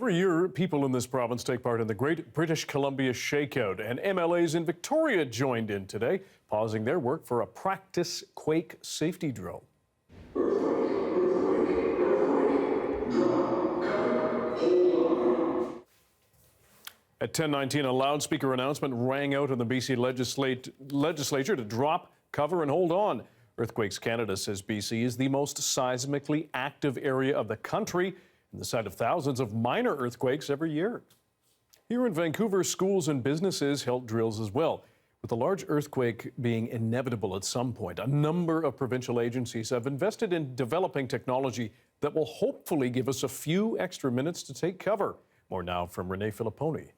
Every year, people in this province take part in the Great British Columbia Shakeout, and MLAs in Victoria joined in today, pausing their work for a practice quake safety drill. At 10:19, a loudspeaker announcement rang out in the BC legislature to drop, cover, and hold on. Earthquakes Canada says BC is the most seismically active area of the country and the site of thousands of minor earthquakes every year. Here in Vancouver, schools and businesses held drills as well. With a large earthquake being inevitable at some point, a number of provincial agencies have invested in developing technology that will hopefully give us a few extra minutes to take cover. More now from Renee Filippone.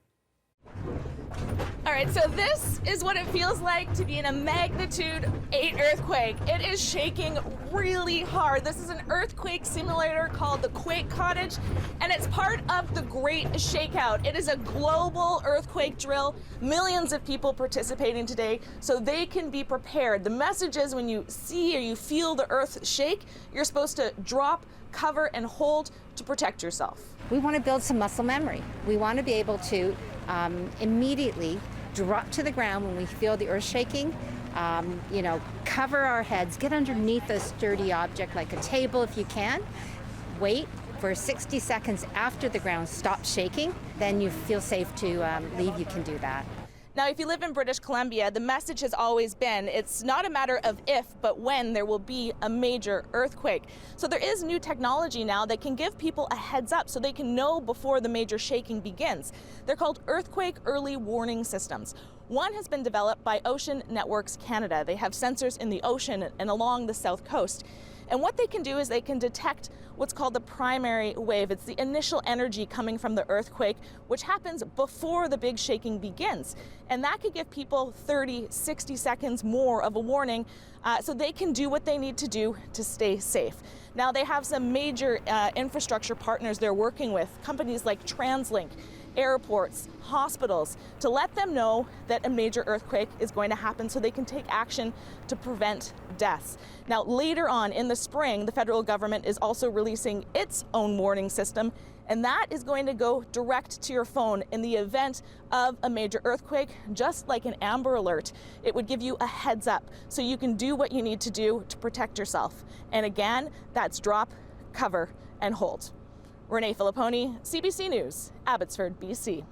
All right, so this is what it feels like to be in a magnitude 8 earthquake. It is shaking really hard. This is an earthquake simulator called the Quake Cottage, and it's part of the Great Shakeout. It is a global earthquake drill. Millions of people participating today so they can be prepared. The message is when you see or you feel the earth shake, you're supposed to drop, cover, and hold to protect yourself. We want to build some muscle memory. We want to be able to immediately drop to the ground when we feel the earth shaking, cover our heads, get underneath a sturdy object like a table if you can, wait for 60 seconds after the ground stops shaking, then you feel safe to leave, you can do that. Now, if you live in British Columbia, the message has always been it's not a matter of if, but when there will be a major earthquake. So there is new technology now that can give people a heads up so they can know before the major shaking begins. They're called earthquake early warning systems. One has been developed by Ocean Networks Canada. They have sensors in the ocean and along the south coast. And what they can do is they can detect what's called the primary wave. It's the initial energy coming from the earthquake, which happens before the big shaking begins. And that could give people 30, 60 seconds more of a warning so they can do what they need to do to stay safe. Now, they have some major infrastructure partners they're working with, companies like TransLink, airports, hospitals, to let them know that a major earthquake is going to happen so they can take action to prevent deaths. Now, later on in the spring, the federal government is also releasing its own warning system, and that is going to go direct to your phone in the event of a major earthquake, just like an Amber Alert. It would give you a heads up so you can do what you need to do to protect yourself. And again, that's drop, cover, and hold. Renee Filippone, CBC News, Abbotsford, BC.